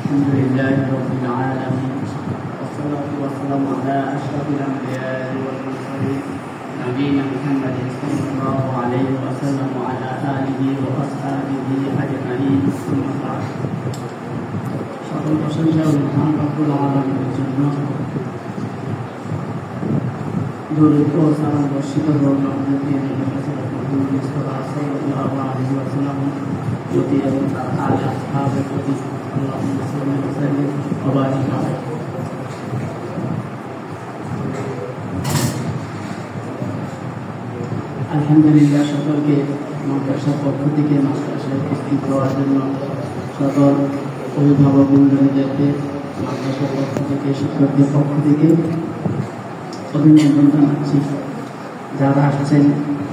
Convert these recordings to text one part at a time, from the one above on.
الحمد لله رب العالمين والصلاة والسلام على أشرف الأنبياء والمرسلين نبينا محمد صلى الله عليه وسلم وعلى آله وأصحابه أجمعين ثم بعد সকল প্রশংসা ও মহান রব্বুল আলামিনের জন্য দরুদ ও সালাম বর্ষিত হোক আমাদের প্রিয় নবী মুহাম্মদ মুস্তাফা সাল্লাল্লাহু আলাইহি ওয়াসাল্লাম প্রতি এবং তার আলে আসহাবের প্রতি আল্লাহুম্মা সাল্লি ওয়া সাল্লিম ওয়া বারিক আলাইহি। আলহামদুলিল্লাহ, সকলকে মাদ্রাসার পক্ষ থেকে মাদ্রাসায় উপস্থিত হওয়ার জন্য সকল অভিভাবক বন্ধুদেরকে মাদ্রাসার পক্ষ থেকে শিক্ষকদের পক্ষ থেকে অভিনন্দন জানাচ্ছি। যারা আসছেন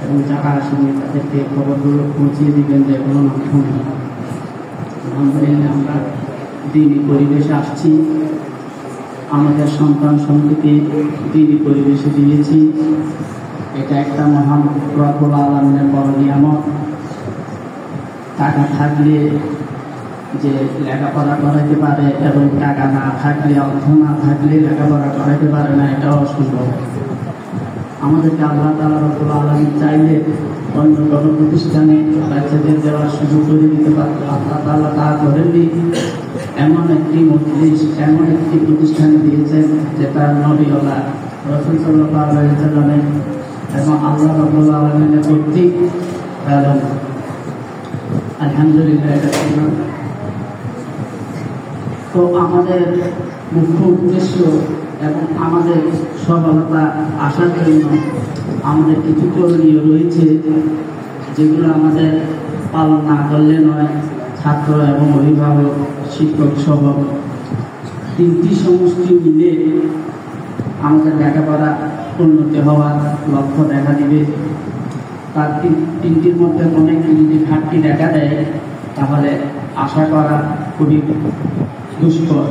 এবং যারা আসেনি তাদেরকে খবরগুলো পৌঁছিয়ে দিবেন যে কোনো মাধ্যমে। আলহামদুলিল্লাহ, আমরা দিনী পরিবেশে আসছি, আমাদের সন্তান সন্ততি দিনী পরিবেশে দিয়েছি। এটা একটা মহান রব্বুল আলামিনের বড় নিয়ামত। টাকা থাকলে যে লেখাপড়া করাইতে পারে এবং টাকা না থাকলে, অর্থ না থাকলে লেখাপড়া করাইতে পারে না, এটাও অসম্ভব। আমাদেরকে আল্লাহ তাআলা রব্বুল আলামিন চাইলে অন্য কোনো প্রতিষ্ঠানে বাচ্চাদের দেওয়ার সুযোগ করে দিতে পারত। আল্লাহ তাআলা তা করেননি। এমন একটি মজলিস, এমন একটি প্রতিষ্ঠানে দিয়েছেন যেটা নবীওয়ালা রাসূল সাল্লাল্লাহু আলাইহি ওয়াসাল্লামের এবং আল্লাহ রাব্বুল আলামিনের কর্তৃক এবং আলহামদুলিল্লাহ এটা ছিল। তো আমাদের মুখ্য উদ্দেশ্য এবং আমাদের সফলতা আসার জন্য আমাদের কিছু করণীয় রয়েছে, যেগুলো আমাদের পালন না করলে নয়। ছাত্র এবং অভিভাবক, শিক্ষক সহ তিনটি সমষ্টি মিলে আমাদের লেখাপড়া উন্নতি হওয়ার লক্ষ্য দেখা দিবে। তার তিনটির মধ্যে অনেক যদি ঘাটতি দেখা দেয় তাহলে আশা করা খুবই দুষ্কর।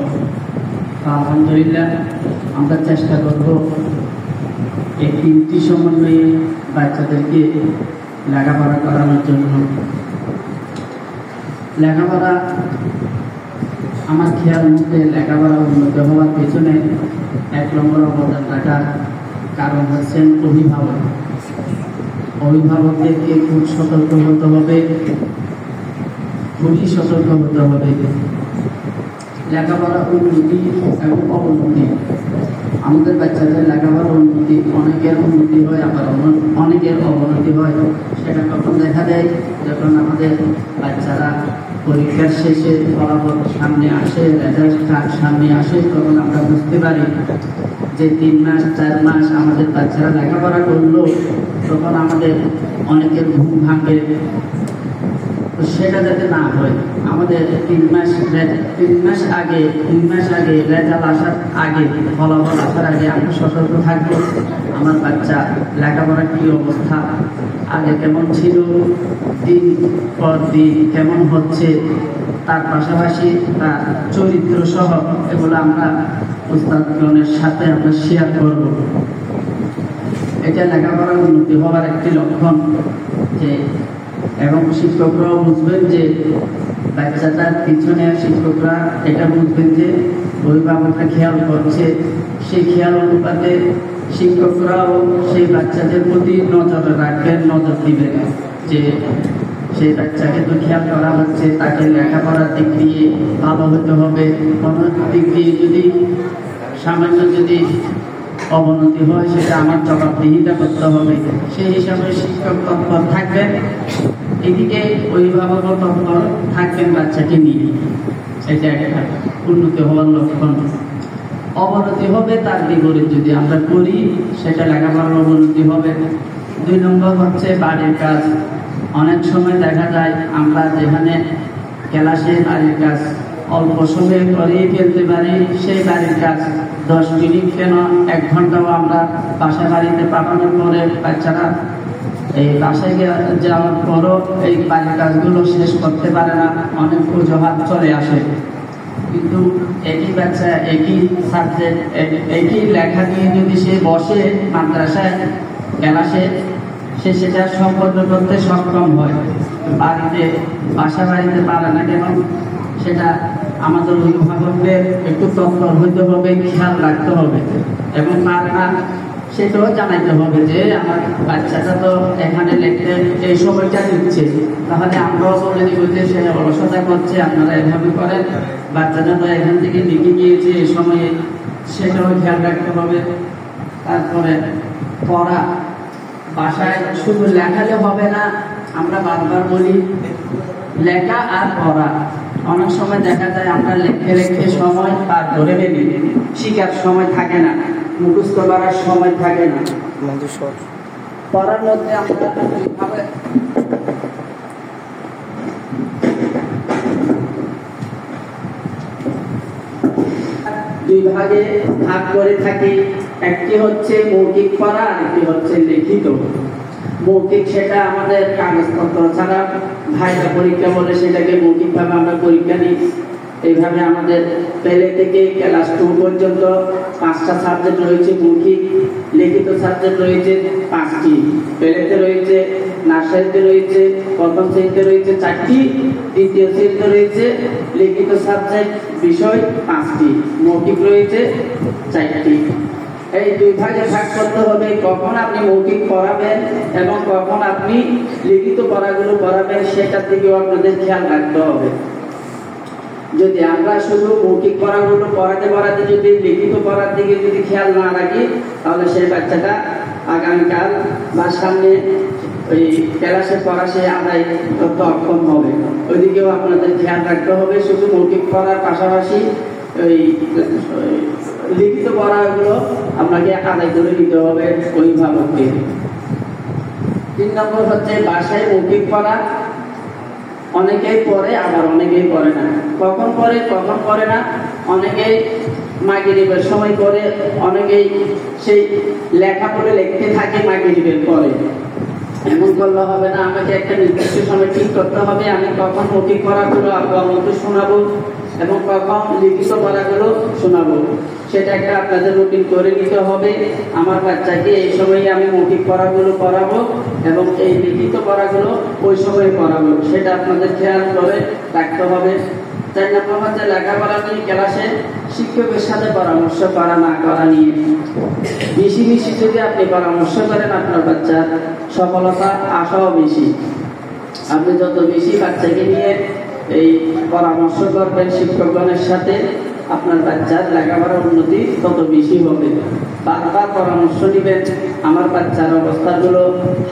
আলহামদুলিল্লাহ, আমরা চেষ্টা করব এই তিনটি সমন্বয়ে বাচ্চাদেরকে লেখাপড়া করানোর জন্য। লেখাপড়া আমার খেয়াল মধ্যে লেখাপড়া উন্নত হওয়ার পেছনে 1 নম্বর অবদান রাখার কারণ হচ্ছেন অভিভাবক। অভিভাবকদেরকে খুব সতর্ক হতে হবে, খুবই সতর্ক হতে হবে। লেখাপড়া উন্নতি এবং অবনতি, আমাদের বাচ্চাদের লেখাপড়া উন্নতি, অনেকের উন্নতি হয় আবার অনেকের অবনতি হয়। সেটা কখন দেখা দেয়? যখন আমাদের বাচ্চারা পরীক্ষার শেষে ফলাফল সামনে আসে, রেজাল্ট সামনে আসে, তখন আমরা বুঝতে পারি যে 3 মাস 4 মাস আমাদের বাচ্চারা লেখাপড়া করলো, তখন আমাদের অনেকের ঘুম ভাঙে। সেটা যাতে না হয়, আমাদের 3 মাস আগে রেজাল্ট আসার আগে, ফলাফল আসার আগে আমরা সতর্ক থাকবো। আমার বাচ্চা লেখাপড়ার কী অবস্থা, আগে কেমন ছিল, দিন পর দিন কেমন হচ্ছে, তার পাশাপাশি তার চরিত্র সহ এগুলো আমরা উস্তাদগণের সাথে আমরা শেয়ার করব। এটা লেখাপড়ার উন্নতি হওয়ার একটি লক্ষণ। যে এবং শিক্ষকরাও বুঝবেন যে বাচ্চাটার পিছনে, শিক্ষকরা এটা বুঝবেন যে অভিভাবকরা খেয়াল করছে। সেই খেয়াল অনুপাতে শিক্ষকরাও সেই বাচ্চাদের প্রতি নজর রাখবেন, নজর দিবেন যে সেই বাচ্চাকে তো খেয়াল করা হচ্ছে, তাকে লেখাপড়ার দিক দিয়ে ভালো হতে হবে। কোনো দিক দিয়ে যদি সামান্য যদি অবনতি হয়, সেটা আমার জবাবদিহিতা করতে হবে। সেই হিসাবে শিক্ষক তৎপর থাকবেন, এদিকে অভিভাবকও তৎপর থাকবেন বাচ্চাকে নিয়ে। সেটা একটা উন্নতি হওয়ার লক্ষণ। অবনতি হবে তার বিপরীত যদি আমরা করি, সেটা লেখাপড়ার অবনতি হবে। 2 নম্বর হচ্ছে বাড়ির কাজ। অনেক সময় দেখা যায় আমরা যেখানে ক্লাসে বাড়ির কাজ অল্প সময়ে করেই ফেলতে পারি, সেই বাড়ির কাজ 10 মিনিট কেন 1 ঘন্টাও আমরা বাড়িতে পাঠানোর পরে বাচ্চারা এই বাসায় যাওয়ার পরও এই বাড়ির কাজগুলো শেষ করতে পারে না, অনেক অজুহাত চলে আসে। কিন্তু একই বাচ্চা, একই সাবজেক্ট, একই লেখা নিয়ে যদি সে বসে মাদ্রাসায় ক্লাসে, সে সেটা সম্পন্ন করতে সক্ষম হয়। বাড়িতে পারে না কেন? সেটা আমাদের অভিভাবকদের একটু তৎপর হইতে হবে, খেয়াল রাখতে হবে এবং সেটাও জানাইতে হবে যে আমার বাচ্চাটা তো এখানে লিখতে এই সময়টা দিচ্ছে, তাহলে আমরাও বলে দিব যে সে অলসতা করছে, আপনারা এভাবে করেন, বাচ্চাটা তো এখান থেকে লিখে গিয়েছে এই সময়ে, সেটাও খেয়াল রাখতে হবে। তারপরে পড়া, বাসায় শুধু লেখালে হবে না, আমরা বারবার বলি লেখা আর পড়া। অনেক সময় দেখা যায় আমরা লেখে লেখে সময় পার করে ফেলি, শিখার সময় থাকে না, মুখস্থ করার সময় থাকে না। পড়ার মধ্যে আমরা দুই ভাগে ভাগ করে থাকি, একটি হচ্ছে মৌখিক পড়া, আরেকটি হচ্ছে লিখিত। মৌখিক সেটা আমাদের কাগজপত্র ছাড়া ভাইবা পরীক্ষা বলে, সেটাকে মৌখিকভাবে আমরা পরীক্ষা নিই। এইভাবে আমাদের পেলে থেকে ক্লাস 2 পর্যন্ত 5টা সাবজেক্ট রয়েছে মৌখিক, লিখিত সাবজেক্ট রয়েছে 5টি। পেলেতে রয়েছে, নার্সারিতে রয়েছে, প্রথম শ্রেণীতে রয়েছে 4টি, দ্বিতীয় শ্রেণীতে রয়েছে লিখিত সাবজেক্ট বিষয় 5টি, মৌখিক রয়েছে 4টি। এই দুই ভাগে ভাগ করতে হবে, কখন আপনি মৌখিক পড়াবেন এবং কখন আপনি লিখিত পড়াগুলো পড়াবেন, সেটার দিকেও আপনাদের খেয়াল রাখতে হবে। যদি আমরা শুধু মৌখিক পড়াগুলো পড়াতে পড়াতে যদি লিখিত পড়ার দিকে যদি খেয়াল না রাখি, তাহলে সেই বাচ্চাটা আগামীকাল বা সামনে ওই ক্লাসে পড়া সে আমরা তত অক্ষম হবে। ওইদিকেও আপনাদের খেয়াল রাখতে হবে। শুধু মৌখিক পড়ার পাশাপাশি ওই লিখিত পড়াগুলো আপনাকে আদায় করে নিতে হবে অভিভাবককে। 3 নম্বর হচ্ছে বাসায় মৌখিক পড়া। অনেকেই পড়ে, আবার অনেকেই পড়ে না। কখন পড়ে কখন পড়ে না, অনেকেই মাগরিবের সময় পড়ে, অনেকেই সেই লেখা পড়ে লিখতে থাকে মাগরিবের পরে। এমন করলে হবে না, আমাকে একটা নির্দিষ্ট সময় ঠিক করতে হবে, আমি কখন মৌখিক পড়াগুলো আপনাকে শোনাবো এবং কখন লিখিত পড়াগুলো শোনাবো, সেটা একটা আপনাদের রুটিন করে নিতে হবে। আমার বাচ্চাকে এই সময়ে আমি মৌখিক পড়াগুলো পড়াবো এবং এই লিখিত পড়াগুলো ওই সময়ে পড়াবো, সেটা আপনাদের খেয়াল করে রাখতে হবে। 4 নম্বর হচ্ছে লেখাপড়া নিয়ে ক্লাসে শিক্ষকের সাথে পরামর্শ করা না করা নিয়ে। বেশি বেশি যদি আপনি পরামর্শ করেন, আপনার বাচ্চার সফলতা আশাও বেশি। আপনি যত বেশি বাচ্চাকে নিয়ে এই পরামর্শ করবেন শিক্ষকগণের সাথে, আপনার বাচ্চার লেখাপড়ার উন্নতি তত বেশি হবে। বারবার পরামর্শ নিবেন, আমার বাচ্চার অবস্থাগুলো,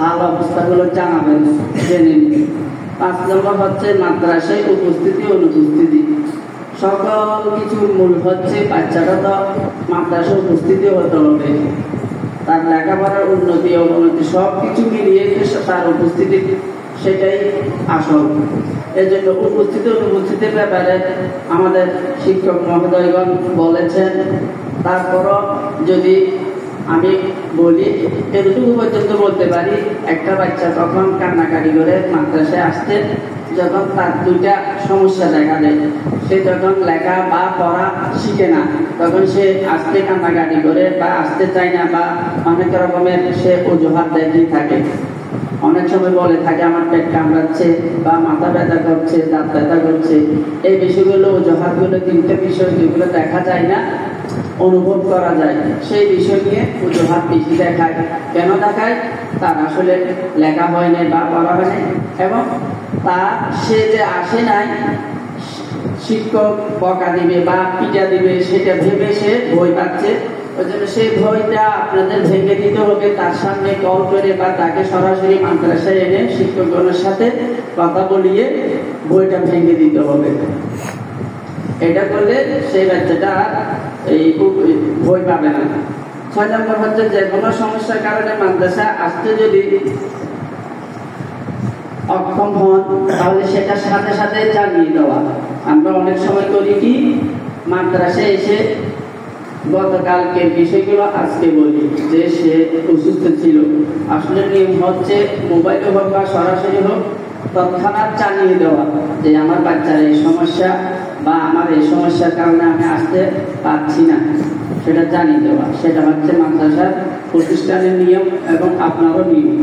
হাল অবস্থাগুলো জানাবেন, জেনে নিবেন। 5 নম্বর হচ্ছে মাদ্রাসায় উপস্থিতি অনুপস্থিতি। সকল কিছুর মূল হচ্ছে বাচ্চাটা তো মাদ্রাসায় উপস্থিতি হতে হবে, তার লেখাপড়ার উন্নতি অবনতি সব কিছু মিলিয়ে তার উপস্থিতি, সেটাই আসল। এই জন্য উপস্থিতি অনুপস্থিতির ব্যাপারে আমাদের শিক্ষক মহোদয়গণ বলেছেন। তারপরও যদি আমি বলি, এতটুকু পর্যন্ত বলতে পারি, একটা বাচ্চা তখন কান্নাকাটি করে মাদ্রাসায় আসতে, যখন তার 2টা সমস্যা দেখা দেয়, সে যখন লেখা বা পড়া শিখে না, তখন সে আসতে কান্নাকাটি করে বা আসতে চায় না, বা অনেক রকমের সে অজুহাত দেখিয়ে থাকে। অনেক সময় বলে থাকে আমার পেট কামড়াচ্ছে বা মাথা ব্যথা করছে, দাঁত ব্যথা করছে। এই বিষয়গুলো, অজুহাতগুলো 3টে বিষয় যেগুলো দেখা যায় না, অনুভব করা যায়, সেই বিষয় নিয়ে অজুহাত বেশি দেখায়। কেন দেখায়? তার আসলে লেখা হয় নাই বা পড়া হয় নাই, এবং সে যে আসে নাই, শিক্ষক বকা দিবে বা পিটা দিবে সেটা ভেবে সে ভয় পাচ্ছে। ওই জন্য সেই ভয়টা আপনাদের ভেঙে দিতে হবে, তার সামনে কল করে বা তাকে সরাসরি মাদ্রাসায় এনে শিক্ষকগণের সাথে কথা বলিয়ে বইটা ভেঙে দিতে হবে। এটা করলে সেই বাচ্চাটা এই ভয় পাবে না। 6 নম্বর হচ্ছে যে কোনো সমস্যার কারণে মাদ্রাসা আসতে যদি অক্ষম হন, তাহলে সেটার সাথে সাথে জানিয়ে দেওয়া। আমরা অনেক সময় করি কি, মাদ্রাসায় এসে গতকালকে বিষয়গুলো আজকে বলি যে সে অসুস্থ ছিল। আসলে নিয়ম হচ্ছে মোবাইলে হোক বা সরাসরি হোক, তৎক্ষণাৎ জানিয়ে দেওয়া যে আমার বাচ্চার এই সমস্যা বা আমার এই সমস্যার কারণে আমি আসতে পারছি না, সেটা জানিয়ে দেওয়া। সেটা হচ্ছে মাদ্রাসার প্রতিষ্ঠানের নিয়ম এবং আপনারও নিয়ম।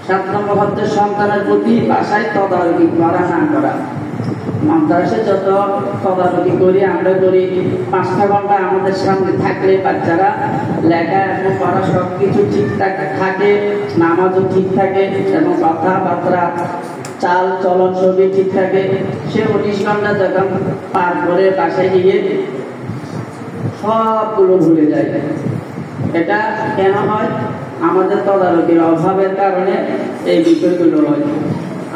7 নম্বর হচ্ছে সন্তানের প্রতি বাসায় তদারকি করা না করা। মাদ্রাসে যত তদারকি করি আমরা করি, 5টা ঘন্টা আমাদের সামনে থাকলে বাচ্চারা লেখা এবং পড়া সব কিছু ঠিকঠাক থাকে, নামাজও ঠিক থাকে এবং কথাবার্তা চাল চলন সবই ঠিক থাকে। সে 19 ঘন্টা যখন পার করে বাসায় গিয়ে সবগুলো ভুলে যায়। এটা কেন হয়? আমাদের তদারকির অভাবের কারণে এই বিষয়গুলো হয়।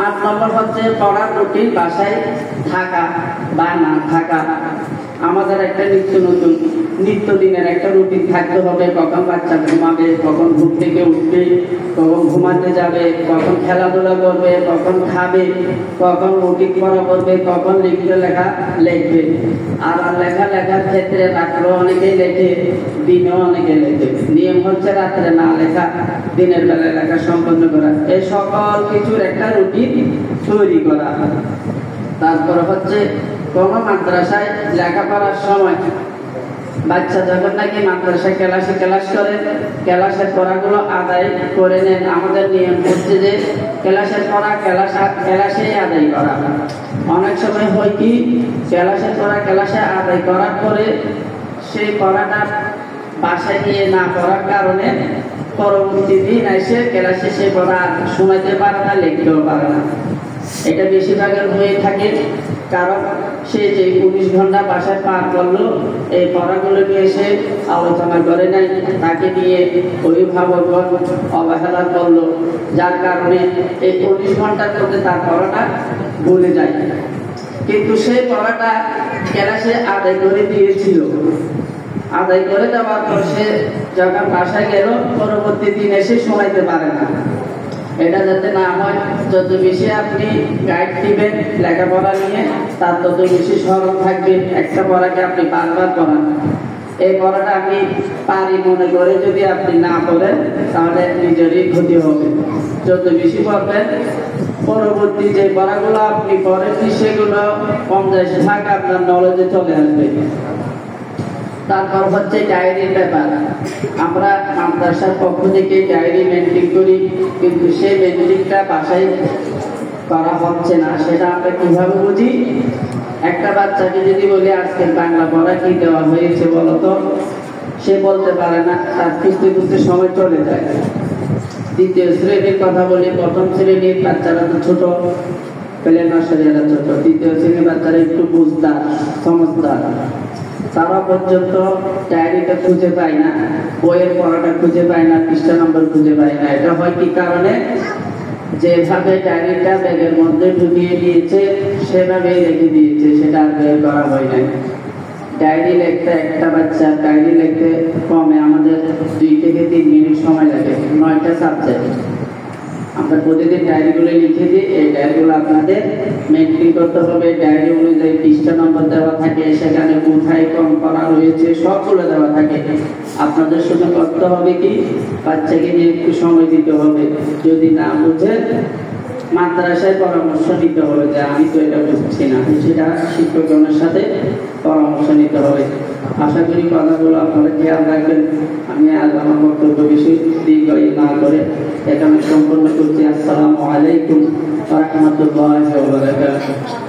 8 নম্বর হচ্ছে পড়ার রুটিন, বাসায় থাকা বা না থাকা। আমাদের একটা নিত্যদিনের একটা রুটিন থাকতে হবে। কখন বাচ্চা ঘুমাবে, কখন ঘুম থেকে উঠবে, কখন ঘুমাতে যাবে, কখন খেলাধুলা করবে, কখন খাবে, কখন রুটিন পড়া করবে, কখন লেখা লিখবে। আর লেখার ক্ষেত্রে রাত্রে অনেকেই লেখে, দিনেও অনেকে লেখে। নিয়ম হচ্ছে রাত্রে না লেখা, দিনের বেলায় লেখা সম্পন্ন করা। এই সকল কিছুর একটা রুটিন তৈরি করা। তারপর হচ্ছে কোন মাদ্রাসায় লেখাপড়ার সময় বাচ্চা যখন নাকি মাদ্রাসায় ক্লাস করে, ক্লাসের পড়াগুলো আদায় করে নেন। আমাদের নিয়ম হচ্ছে যে ক্লাসের পড়া ক্লাসেই আদায় করা। অনেক সময় হয় কি, ক্লাসের পড়া ক্লাসে আদায় করার পরে সেই পড়াটা বাসায় গিয়ে না পড়ার কারণে পরবর্তী দিন এসে ক্লাসে সে পড়া শোনাতে পারে না, লিখতেও পারে না। এটা বেশিরভাগের হয়ে থাকে, কারণ সে যে 19 ঘন্টা বাসায় পার করলো, এই পড়াগুলো নিয়ে এসে আলোচনা করে নাই, তাকে নিয়ে অভিভাবকগণ অবহেলা করলো, যার কারণে এই 19 ঘন্টার মধ্যে তার পড়াটা ভুলে যায়। কিন্তু সেই পড়াটা ক্লাসে আদায় করে দিয়েছিল। আদায় করে দেওয়ার পর সে যখন বাসায় গেল, পরবর্তী দিন এসে শোনাইতে পারে না। এটা যাতে না হয়, যত বেশি আপনি গাইড দিবেন লেখাপড়া নিয়ে, তার তত বেশি স্মরণ থাকবে। একটা পড়াকে আপনি বারবার পড়ান, এই পড়াটা আপনি পারি মনে করে যদি আপনি না পড়েন, তাহলে নিজেরই ক্ষতি হবে। যত বেশি পড়বেন, পরবর্তী যে পড়াগুলো আপনি পড়েননি সেগুলো 50 আপনার নলেজে চলে আসবে। তারপর হচ্ছে ডায়েরির ব্যাপার। আমরা মাদ্রাসার পক্ষ থেকে ডায়েরি মেনটেন করি, কিন্তু সেই মেনটেনটা বাসায় করা হচ্ছে না। সেটা আমরা কিভাবে বুঝি? একটা বাচ্চাকে যদি বলি আজকে বাংলা পড়া কি দেওয়া হয়েছে বলতো, সে বলতে পারে না, তার খুঁজতে সময় চলে যায়। 2য় শ্রেণীর কথা বলি, 1ম শ্রেণীর বাচ্চারা তো ছোট, পেলে নর্সারিরা ছোট, 2য় শ্রেণীর বাচ্চারা একটু বুঝদার সমঝদার, তারা পর্যন্ত ডায়েরিটা খুঁজে পায় না, বইয়ের পড়াটা খুঁজে পায় না, পৃষ্ঠা নম্বর খুঁজে পায় না। এটা হয় কি কারণে? যেভাবে ডায়েরিটা ব্যাগের মধ্যে ঢুকিয়ে দিয়েছে সেভাবেই রেখে দিয়েছে, সেটা আর বের করা হয় নাই। ডায়েরি লিখতে, একটা বাচ্চা ডায়েরি লিখতে কমে আমাদের 2 থেকে 3 মিনিট সময় লাগে। 9টা সাবজেক্ট আমরা প্রতিদিন ডায়েরিগুলো লিখে দিই। এই ডায়েরিগুলো আপনাদের মেনটেন করতে হবে। ডায়েরি অনুযায়ী পৃষ্ঠা নম্বর দেওয়া থাকে, সেখানে কোথায় কম করা রয়েছে সবগুলো দেওয়া থাকে। আপনাদের শুধু করতে হবে কি, বাচ্চাকে নিয়ে একটু সময় দিতে হবে। যদি না বুঝেন, মাদ্রাসায় পরামর্শ নিতে হবে যে আমি তো এটা বুঝছি না, সেটা শিক্ষকগণের সাথে পরামর্শ নিতে হবে। আশা করি কথাগুলো আপনারা খেয়াল রাখবেন। আমি আজ আমার বক্তব্য বেশি দীর্ঘ না করে এখানে সম্পন্ন করছি। আসসালামু আলাইকুম ওয়া রাহমাতুল্লাহি ওয়া বারাকাতুহু।